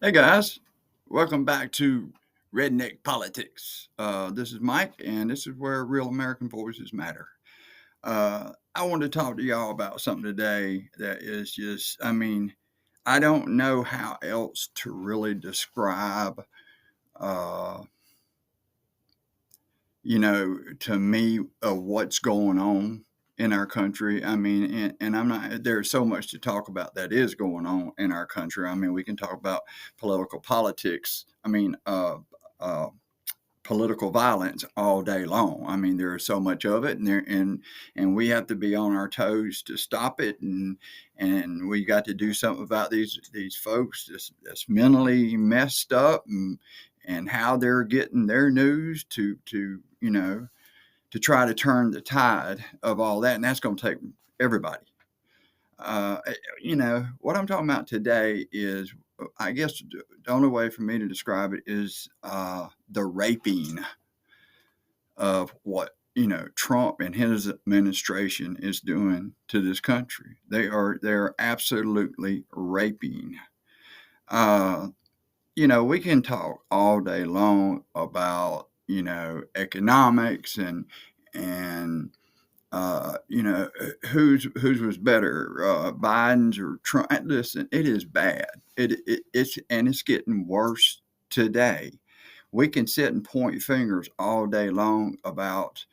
Hey guys, welcome back to Redneck Politics. This is Mike, and this is where real American voices matter. I want to talk to y'all about something today that is just, I don't know how else to really describe, uh, to me, what's going on in our country. And I'm not, there's so much to talk about that is going on in our country. I mean, we can talk about political politics. Uh, Political violence all day long. I mean, there is so much of it, and we have to be on our toes to stop it, and we got to do something about these folks that's mentally messed up, and how they're getting their news to try to turn the tide of all that, and that's going to take everybody. Uh, what I'm talking about today is, I guess, the only way for me to describe it is the raping of what Trump and his administration is doing to this country. They're absolutely raping. Uh, we can talk all day long about economics and whose was better, Biden's or Trump. Listen, it is bad. It's getting worse today. We can sit and point fingers all day long about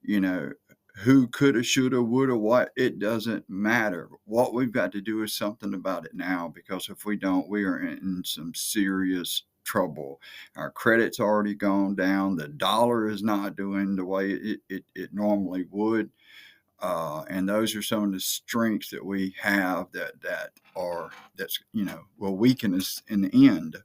you know who coulda, shoulda, woulda, what. It doesn't matter. What we've got to do is something about it now, because if we don't, we are in some serious trouble. Our credit's already gone down. The dollar is not doing the way it normally would, and those are some of the strengths that we have that's will weaken us in the end.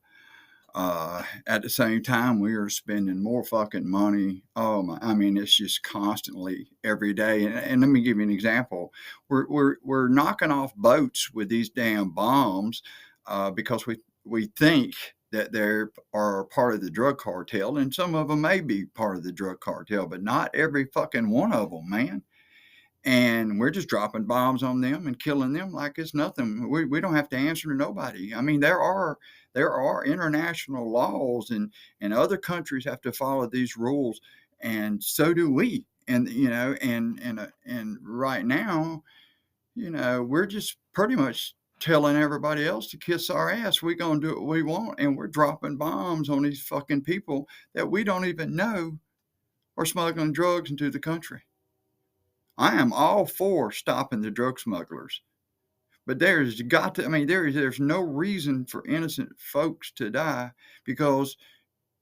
At the same time, we are spending more fucking money. Oh my! I mean, it's just constantly every day. And let me give you an example. We're knocking off boats with these damn bombs, because we think that they are part of the drug cartel, and some of them may be part of the drug cartel, but not every fucking one of them, man. And we're just dropping bombs on them and killing them like it's nothing. We don't have to answer to nobody. I mean, there are international laws, and other countries have to follow these rules, and so do we. And and right now, we're just pretty much telling everybody else to kiss our ass. We're gonna do what we want, and we're dropping bombs on these fucking people that we don't even know are smuggling drugs into the country. I am all for stopping the drug smugglers, but there's no reason for innocent folks to die, because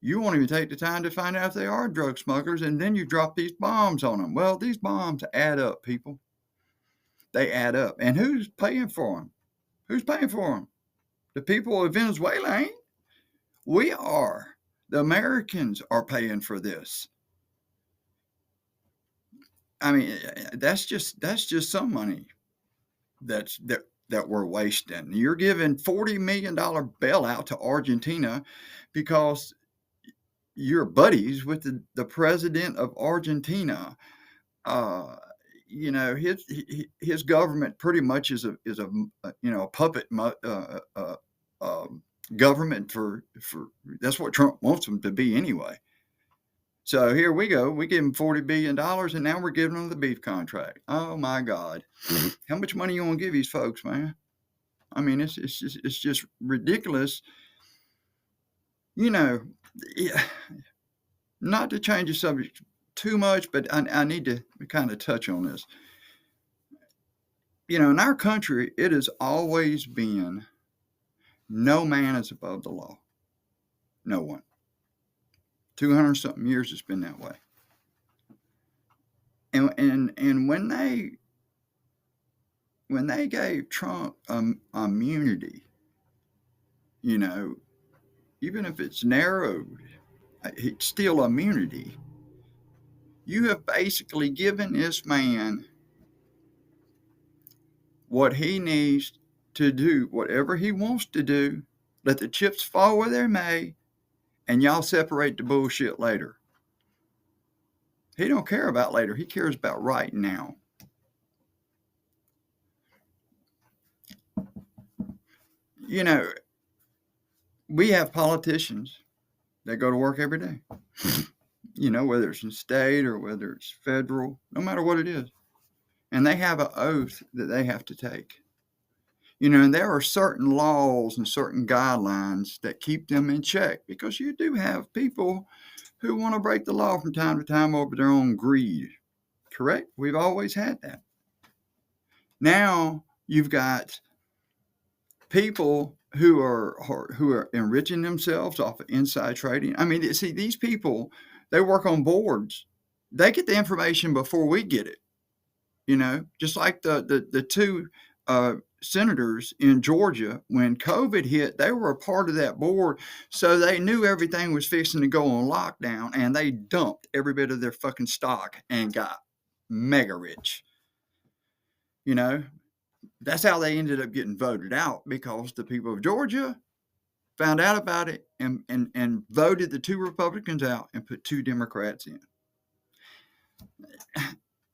you won't even take the time to find out if they are drug smugglers, and then you drop these bombs on them. Well, these bombs add up, people. They add up. And who's paying for them? Who's paying for them? The people of Venezuela ain't. We are. The Americans are paying for this. I mean, that's just some money that we're wasting. You're giving $40 million bailout to Argentina because you're buddies with the president of Argentina. Uh, his government pretty much is a puppet government for that's what Trump wants them to be anyway. So here we go. We give him $40 billion, and now we're giving them the beef contract. Oh my God. How much money you want to give these folks, man? I mean, it's just ridiculous. You know, yeah, not to change the subject too much, but I need to kind of touch on this. In our country, it has always been no man is above the law. No one. 200 something years it's been that way. And when they gave Trump immunity, you know, even if it's narrowed, it's still immunity. You have basically given this man what he needs to do, whatever he wants to do. Let the chips fall where they may, and y'all separate the bullshit later. He don't care about later. He cares about right now. You know, we have politicians that go to work every day, whether it's in state or whether it's federal, no matter what it is. And they have an oath that they have to take. And there are certain laws and certain guidelines that keep them in check, because you do have people who want to break the law from time to time over their own greed. Correct? We've always had that. Now you've got people who are enriching themselves off of inside trading. I mean, see, these people, they work on boards. They get the information before we get it. Just like the two senators in Georgia, when COVID hit, they were a part of that board, so they knew everything was fixing to go on lockdown, and they dumped every bit of their fucking stock and got mega rich. That's how they ended up getting voted out, because the people of Georgia found out about it and voted the two Republicans out and put two Democrats in.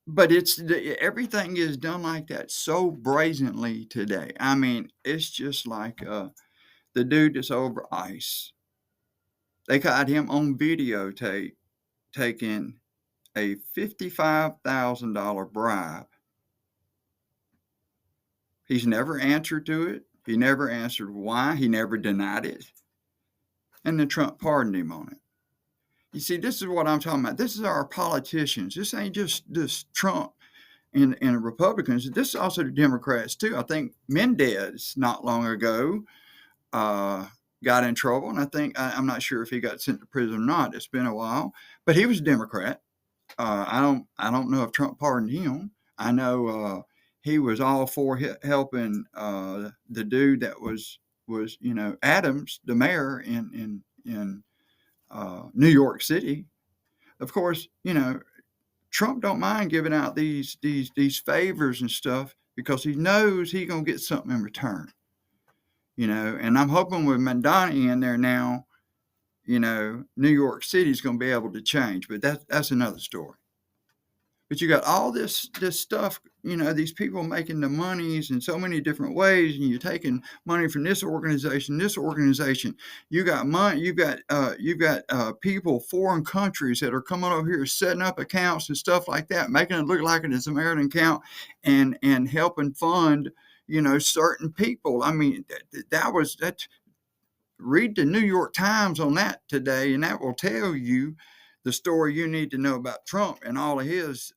But everything is done like that so brazenly today. I mean, it's just like the dude that's over ICE. They caught him on videotape taking a $55,000 bribe. He's never answered to it. He never answered why. He never denied it. And then Trump pardoned him on it. You see, this is what I'm talking about. This is our politicians. This ain't just this Trump and Republicans. This is also the Democrats, too. I think Mendez, not long ago, got in trouble. And I think, I'm not sure if he got sent to prison or not. It's been a while. But he was a Democrat. I don't know if Trump pardoned him. I know he was all for helping the dude that was Adams, the mayor in New York City. Of course, Trump don't mind giving out these favors and stuff, because he knows he's gonna get something in return. And I'm hoping with Mamdani in there now, New York City's gonna be able to change. But that's another story. But you got all this stuff, these people making the monies in so many different ways, and you're taking money from this organization. You got money. You've got people, foreign countries that are coming over here setting up accounts and stuff like that, making it look like it's an American account, and helping fund, certain people. I mean, that. Read the New York Times on that today, and that will tell you the story you need to know about Trump and all of his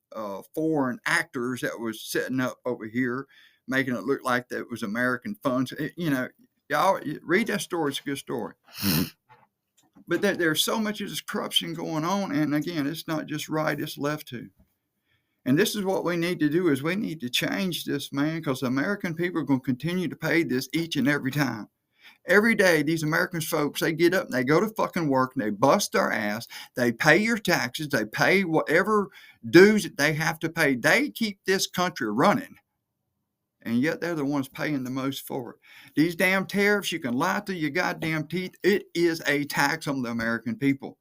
foreign actors that was setting up over here, making it look like that was American funds. Y'all read that story. It's a good story. But there's so much of this corruption going on, and again, it's not just right, it's left too. And this is what we need to do, is we need to change this, man, because American people are going to continue to pay this each and every time. Every day, these American folks, they get up and they go to fucking work and they bust their ass. They pay your taxes. They pay whatever dues that they have to pay. They keep this country running. And yet they're the ones paying the most for it. These damn tariffs, you can lie through your goddamn teeth. It is a tax on the American people.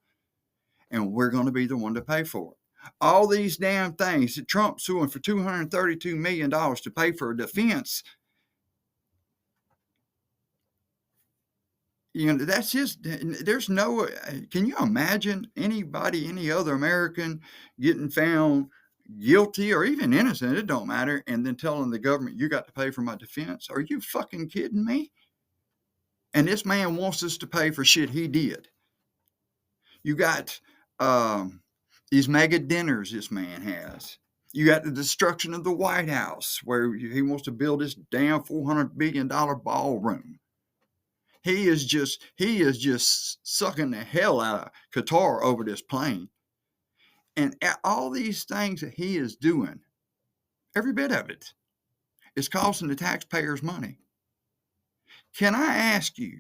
And we're going to be the one to pay for it. All these damn things that Trump's suing for $232 million to pay for a defense. That's just, there's no, can you imagine any other American getting found guilty or even innocent, it don't matter, and then telling the government, you got to pay for my defense? Are you fucking kidding me? And this man wants us to pay for shit he did. You got these mega dinners this man has. You got the destruction of the White House, where he wants to build this damn $400 billion ballroom. He is just sucking the hell out of Qatar over this plane. And all these things that he is doing, every bit of it, is costing the taxpayers money. Can I ask you,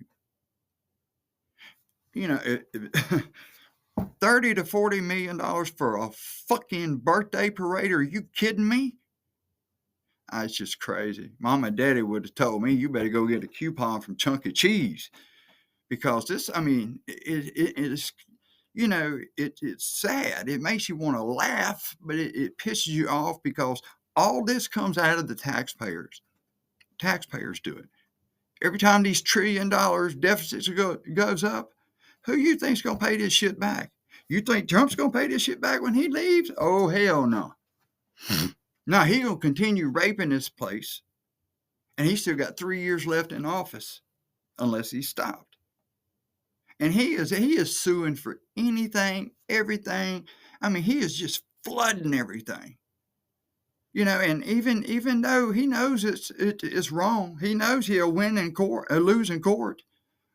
$30 to $40 million for a fucking birthday parade? Are you kidding me? It's just crazy. Mom and Daddy would have told me, you better go get a coupon from Chunk E. Cheese, because this, I mean, it's sad. It makes you want to laugh, but it pisses you off, because all this comes out of the taxpayers. Taxpayers do it. Every time these $1 trillion deficits goes up, who you think's going to pay this shit back? You think Trump's going to pay this shit back when he leaves? Oh, hell no. No, he's going to continue raping this place, and he's still got 3 years left in office unless he's stopped. And he is suing for anything, everything. I mean, he is just flooding everything. And even though he knows it's wrong, he knows he'll win in court or lose in court,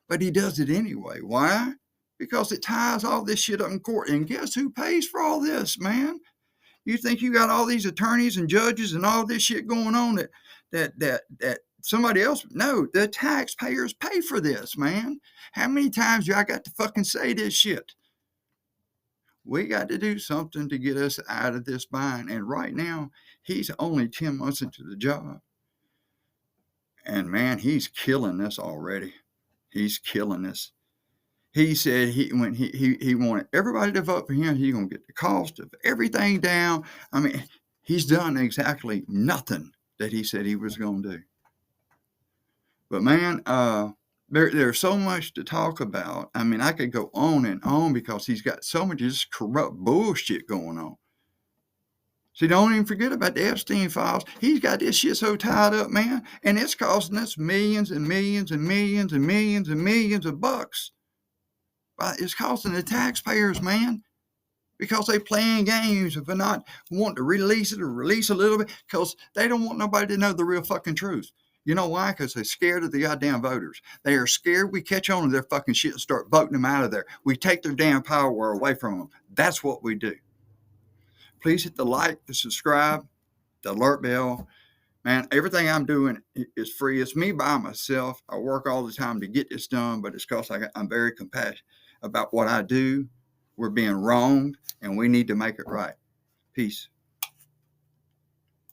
but he does it anyway. Why? Because it ties all this shit up in court. And guess who pays for all this, man? You think you got all these attorneys and judges and all this shit going on that somebody else? No, the taxpayers pay for this, man. How many times do I got to fucking say this shit? We got to do something to get us out of this bind. And right now, he's only 10 months into the job. And man, he's killing this already. He's killing this. He said he wanted everybody to vote for him. He's going to get the cost of everything down. I mean, he's done exactly nothing that he said he was going to do. But man, there's so much to talk about. I mean, I could go on and on because he's got so much just corrupt bullshit going on. See, don't even forget about the Epstein files. He's got this shit so tied up, man, and it's costing us millions and millions and millions and millions and millions of bucks. It's costing the taxpayers, man, because they playing games if they're not wanting to release it or release a little bit because they don't want nobody to know the real fucking truth. You know why? Because they're scared of the goddamn voters. They are scared we catch on to their fucking shit and start voting them out of there. We take their damn power away from them. That's what we do. Please hit the like, the subscribe, the alert bell. Man, everything I'm doing is free. It's me by myself. I work all the time to get this done, but it's because I'm very compassionate about what I do. We're being wronged, and we need to make it right. Peace.